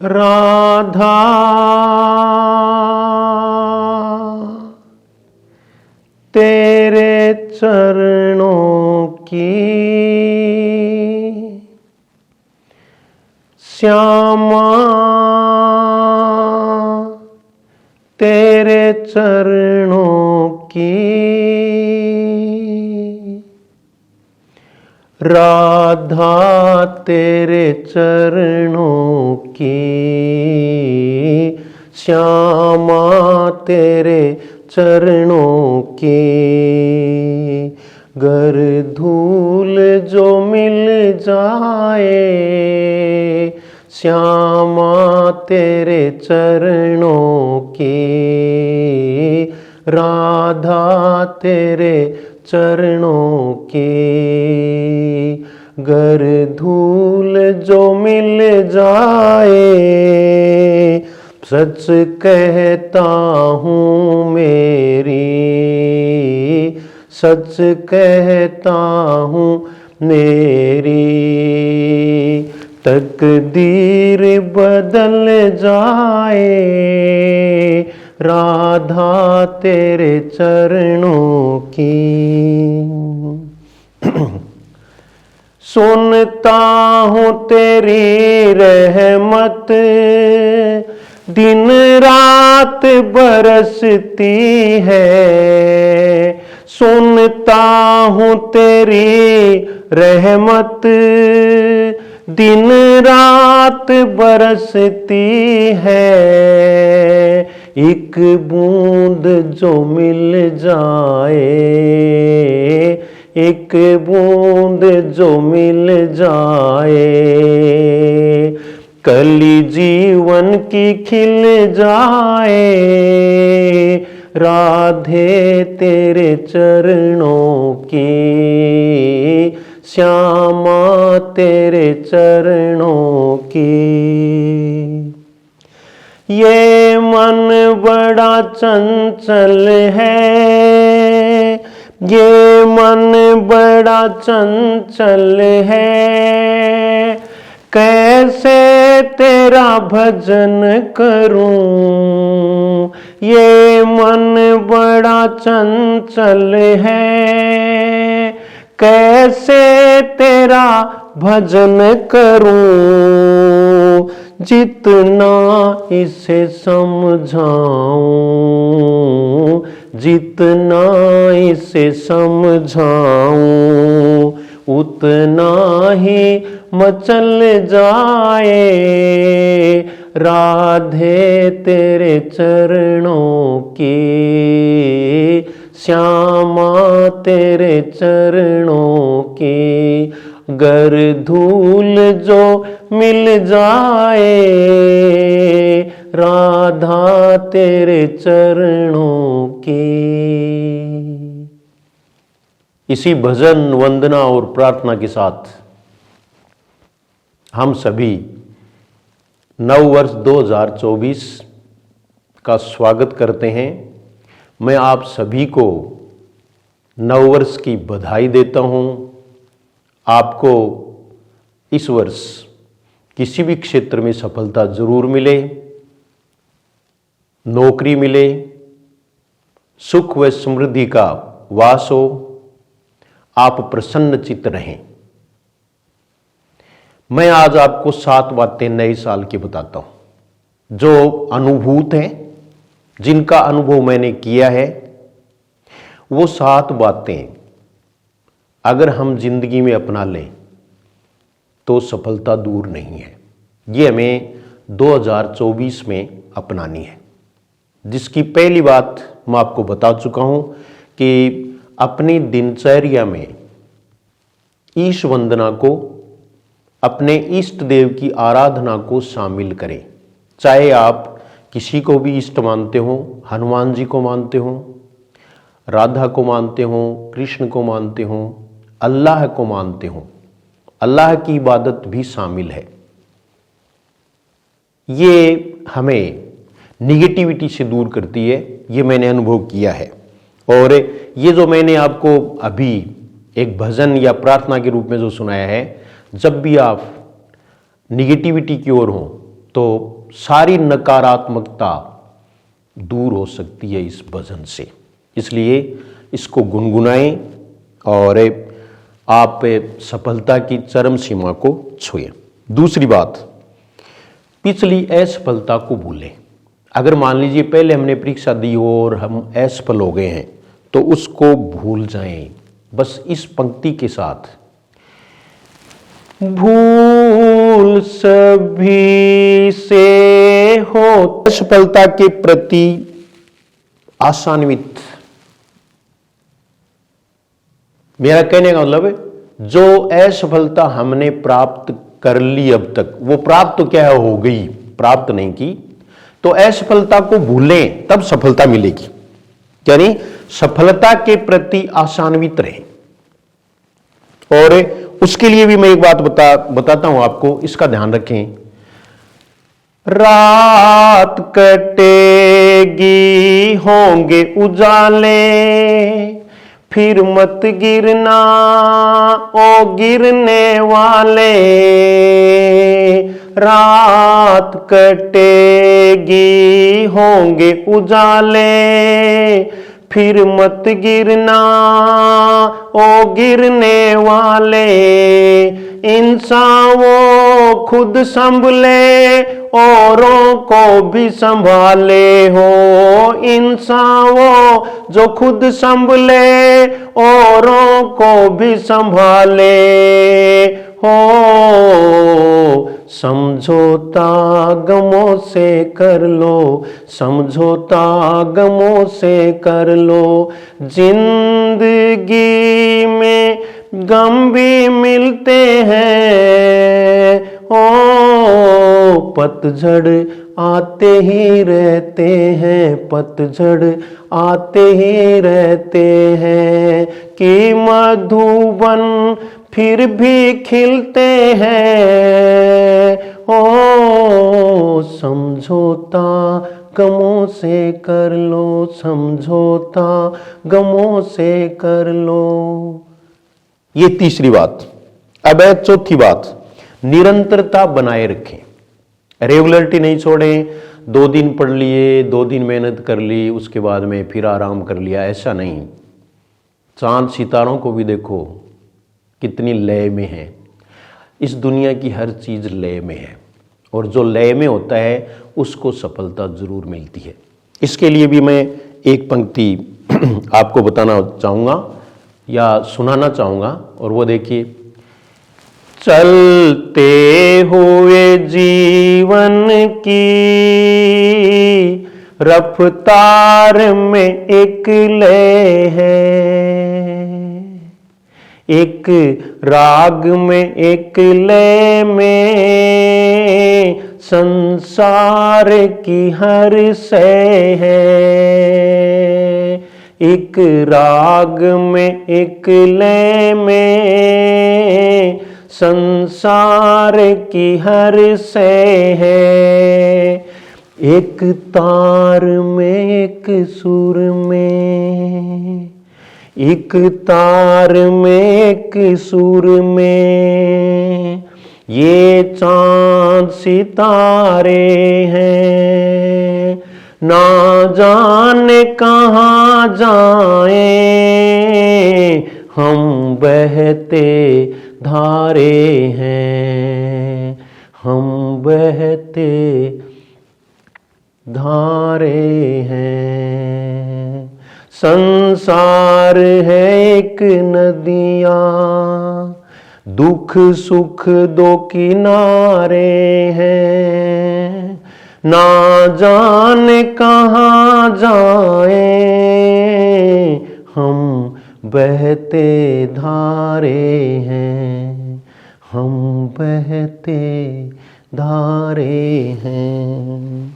राधा तेरे चरणों की, श्यामा तेरे चरणों की, राधा तेरे चरणों की, श्यामा तेरे चरणों की। गर धूल जो मिल जाए, श्यामा तेरे चरणों की, राधा तेरे चरणों की। गर धूल जो मिल जाए, सच कहता हूँ मेरी, सच कहता हूँ मेरी, तकदीर बदल जाए, राधा तेरे चरणों की। सुनता हूँ तेरी रहमत, दिन रात बरसती है। सुनता हूँ तेरी रहमत, दिन रात बरसती है। एक बूंद जो मिल जाए, एक बूंद जो मिल जाए, कली जीवन की खिल जाए, राधे तेरे चरणों की, श्यामा तेरे चरणों की। ये मन बड़ा चंचल है, ये मन बड़ा चंचल है, कैसे तेरा भजन करूं। ये मन बड़ा चंचल है, कैसे तेरा भजन करूं। जितना इसे समझाऊं, जितना इसे समझाऊं, उतना ही मचल जाए, राधे तेरे चरणों की, श्यामा तेरे चरणों की। गर धूल जो मिल जाए, राधा तेरे चरणों की। इसी भजन वंदना और प्रार्थना के साथ हम सभी नव वर्ष 2024 का स्वागत करते हैं। मैं आप सभी को नव वर्ष की बधाई देता हूं। आपको इस वर्ष किसी भी क्षेत्र में सफलता जरूर मिले, नौकरी मिले, सुख व समृद्धि का वास हो, आप प्रसन्न चित्त रहें। मैं आज आपको 7 बातें नए साल की बताता हूं, जो अनुभूत हैं, जिनका अनुभव मैंने किया है। वो 7 बातें अगर हम जिंदगी में अपना लें तो सफलता दूर नहीं है। ये हमें 2024 में अपनानी है। जिसकी पहली बात मैं आपको बता चुका हूं कि अपनी दिनचर्या में ईश वंदना को, अपने इष्ट देव की आराधना को शामिल करें। चाहे आप किसी को भी इष्ट मानते हो, हनुमान जी को मानते हो, राधा को मानते हो, कृष्ण को मानते हो, अल्लाह को मानते हो, अल्लाह की इबादत भी शामिल है। ये हमें निगेटिविटी से दूर करती है, ये मैंने अनुभव किया है। और ये जो मैंने आपको अभी एक भजन या प्रार्थना के रूप में जो सुनाया है, जब भी आप निगेटिविटी की ओर हो तो सारी नकारात्मकता दूर हो सकती है इस भजन से। इसलिए इसको गुनगुनाएं और आप सफलता की चरम सीमा को छुएं। दूसरी बात, पिछली असफलता को भूलें। अगर मान लीजिए पहले हमने परीक्षा दी और हम असफल हो गए हैं तो उसको भूल जाएं, बस इस पंक्ति के साथ, भूल सभी से हो असफलता के प्रति आशान्वित। मेरा कहने का मतलब है जो असफलता हमने प्राप्त कर ली अब तक, वो प्राप्त तो क्या हो गई, प्राप्त नहीं की, तो असफलता को भूलें तब सफलता मिलेगी। यानी सफलता के प्रति आशान्वित रहें। और उसके लिए भी मैं एक बात बताता हूं आपको, इसका ध्यान रखें। रात कटेगी होंगे उजाले, फिर मत गिरना ओ गिरने वाले। रात कटेगी होंगे उजाले, फिर मत गिरना ओ गिरने वाले। इंसान वो खुद संभले औरों को भी संभाले हो। इंसान वो जो खुद संभले औरों को भी संभाले हो। समझौता गमों से कर लो, समझौता गमों से कर लो। जिंदगी में गम भी मिलते हैं, ओ पतझड़ आते ही रहते हैं, पतझड़ आते ही रहते हैं। कि मधुबन फिर भी खिलते हैं, ओ समझौता गमों से कर लो, समझौता गमों से कर लो। ये तीसरी बात। अब है चौथी बात, निरंतरता बनाए रखें। रेगुलरिटी नहीं छोड़ें। 2 दिन पढ़ लिए, 2 दिन मेहनत कर ली, उसके बाद में फिर आराम कर लिया, ऐसा नहीं। चांद सितारों को भी देखो कितनी लय में है। इस दुनिया की हर चीज लय में है, और जो लय में होता है उसको सफलता जरूर मिलती है। इसके लिए भी मैं एक पंक्ति आपको बताना चाहूँगा या सुनाना चाहूँगा, और वो देखिए। चलते हुए जीवन की रफ्तार में एक लय है, एक राग में एक लय में संसार की हर सह है। एक राग में एक लय में संसार की हर सह है। एक तार में एक सुर में, एक तार में एक सुर में ये चांद सितारे हैं। ना जाने कहाँ जाएं हम बहते धारे हैं, हम बहते धारे हैं। संसार है एक नदियाँ, दुख सुख दो किनारे हैं। ना जाने कहाँ जाएं हम बहते धारे हैं, हम बहते धारे हैं।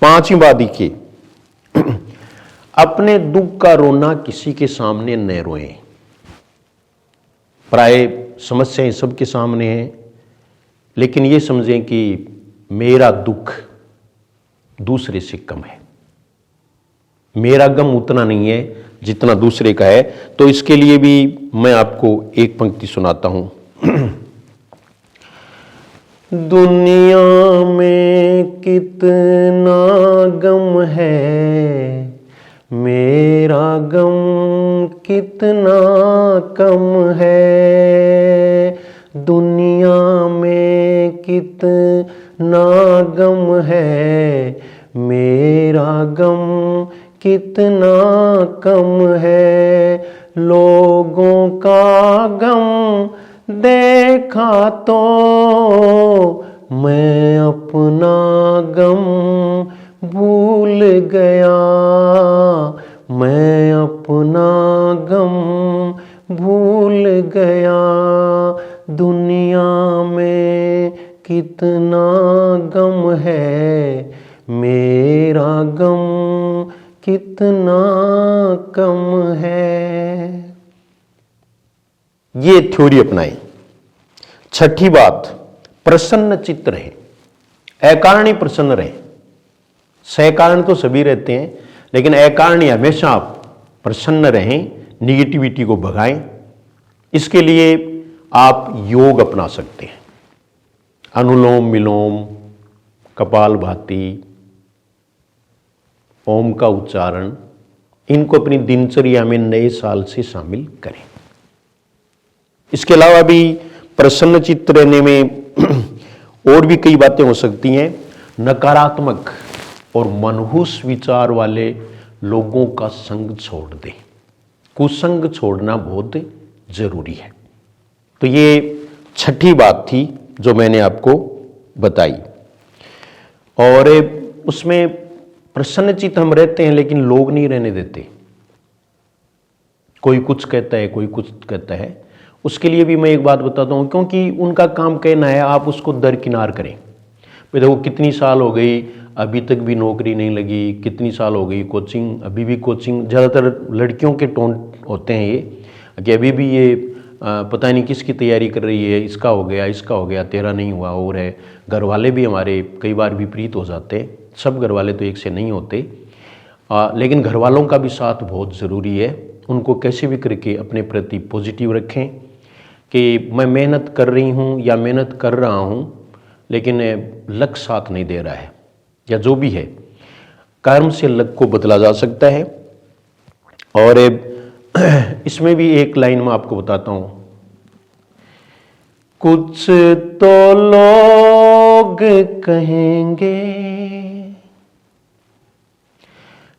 5वीं बात देखिए, अपने दुख का रोना किसी के सामने न रोएं। प्राय समस्याएं सबके सामने हैं, लेकिन ये समझें कि मेरा दुख दूसरे से कम है, मेरा गम उतना नहीं है जितना दूसरे का है। तो इसके लिए भी मैं आपको एक पंक्ति सुनाता हूं। दुनिया में कितना गम है, मेरा गम कितना कम है। दुनिया में कितना गम है, मेरा गम कितना कम है। लोगों का गम देखा तो मैं अपना गम भूल गया, मैं अपना गम भूल गया। दुनिया में कितना गम है, मेरा गम कितना कम है। ये थ्योरी अपनाएं। छठी बात, प्रसन्न चित्त रहे, अकारणी प्रसन्न रहे। सकारण तो सभी रहते हैं, लेकिन अकारणी हमेशा आप प्रसन्न रहें, निगेटिविटी को भगाएं। इसके लिए आप योग अपना सकते हैं, अनुलोम विलोम, कपालभाति, ओम का उच्चारण, इनको अपनी दिनचर्या में नए साल से शामिल करें। इसके अलावा भी प्रसन्न चित्त रहने में और भी कई बातें हो सकती हैं। नकारात्मक और मनहूस विचार वाले लोगों का संग छोड़ दें, कुसंग छोड़ना बहुत जरूरी है। तो ये छठी बात थी जो मैंने आपको बताई। और उसमें प्रसन्न चित्त हम रहते हैं, लेकिन लोग नहीं रहने देते। कोई कुछ कहता है, कोई कुछ कहता है। उसके लिए भी मैं एक बात बताता हूँ, क्योंकि उनका काम कहना है, आप उसको दरकिनार करें। भाई देखो, कितनी साल हो गई, अभी तक भी नौकरी नहीं लगी, कितनी साल हो गई कोचिंग, अभी भी कोचिंग। ज़्यादातर लड़कियों के टोन होते हैं ये, कि अभी भी ये पता नहीं किसकी तैयारी कर रही है, इसका हो गया, इसका हो गया, तेरा नहीं हुआ। और है, घर वाले भी हमारे कई बार विपरीत हो जाते हैं। सब घर वाले तो एक से नहीं होते, लेकिन घर वालों का भी साथ बहुत ज़रूरी है। उनको कैसे भी करके अपने प्रति पॉजिटिव रखें कि मैं मेहनत कर रही हूँ या मेहनत कर रहा हूँ, लेकिन लक साथ नहीं दे रहा है, या जो भी है, कर्म से लक को बदला जा सकता है। और इसमें भी एक लाइन में आपको बताता हूँ, कुछ तो लोग कहेंगे,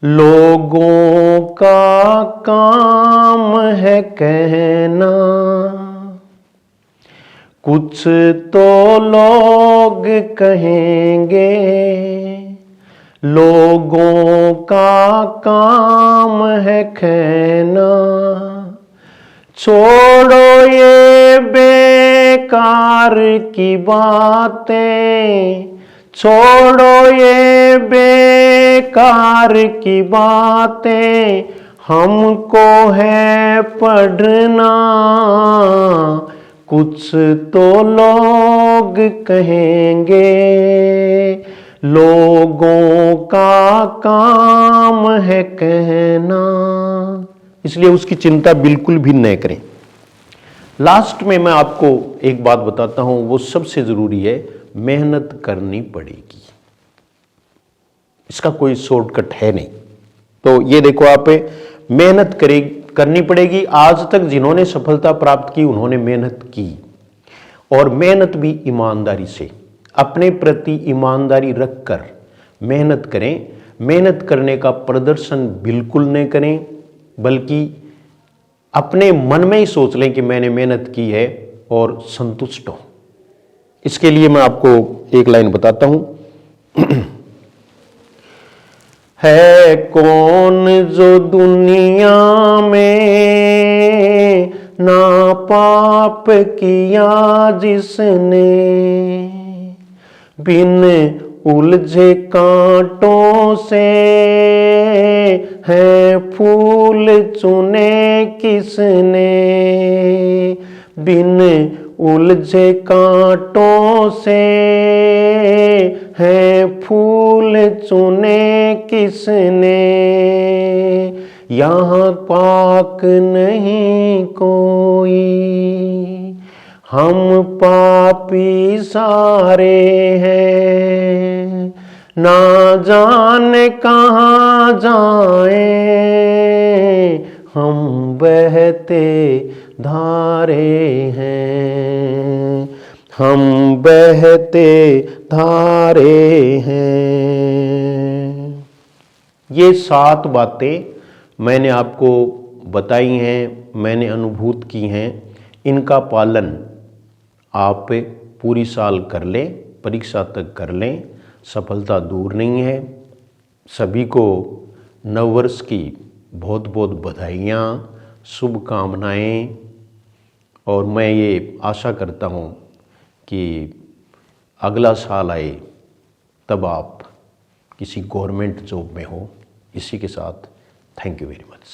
लोगों का काम है कहना। कुछ तो लोग कहेंगे, लोगों का काम है कहना। छोड़ो ये बेकार की बातें, छोड़ो ये बेकार की बातें, हमको है पढ़ना। कुछ तो लोग कहेंगे, लोगों का काम है कहना। इसलिए उसकी चिंता बिल्कुल भी न करें। लास्ट में मैं आपको एक बात बताता हूं, वो सबसे जरूरी है, मेहनत करनी पड़ेगी। इसका कोई शॉर्टकट है नहीं। तो ये देखो, आप मेहनत करनी पड़ेगी। आज तक जिन्होंने सफलता प्राप्त की, उन्होंने मेहनत की, और मेहनत भी ईमानदारी से, अपने प्रति ईमानदारी रखकर मेहनत करें। मेहनत करने का प्रदर्शन बिल्कुल न करें, बल्कि अपने मन में ही सोच लें कि मैंने मेहनत की है और संतुष्ट हो। इसके लिए मैं आपको एक लाइन बताता हूं। है कौन जो दुनिया में ना पाप किया जिसने, बिन उलझे कांटों से है फूल चुने किसने। बिन उलझे कांटों से है फूल चुने किसने। यहाँ पाक नहीं कोई, हम पापी सारे हैं, ना जाने कहाँ जाएं, हम बहते धारे हैं, हम बहते धारे हैं। ये 7 बातें मैंने आपको बताई हैं, मैंने अनुभूत की हैं। इनका पालन आप पूरी साल कर लें, परीक्षा तक कर लें, सफलता दूर नहीं है। सभी को नववर्ष की बहुत बहुत बधाइयाँ, शुभकामनाएँ। और मैं ये आशा करता हूँ कि अगला साल आए तब आप किसी गवर्नमेंट जॉब में हो। इसी के साथ थैंक यू वेरी मच।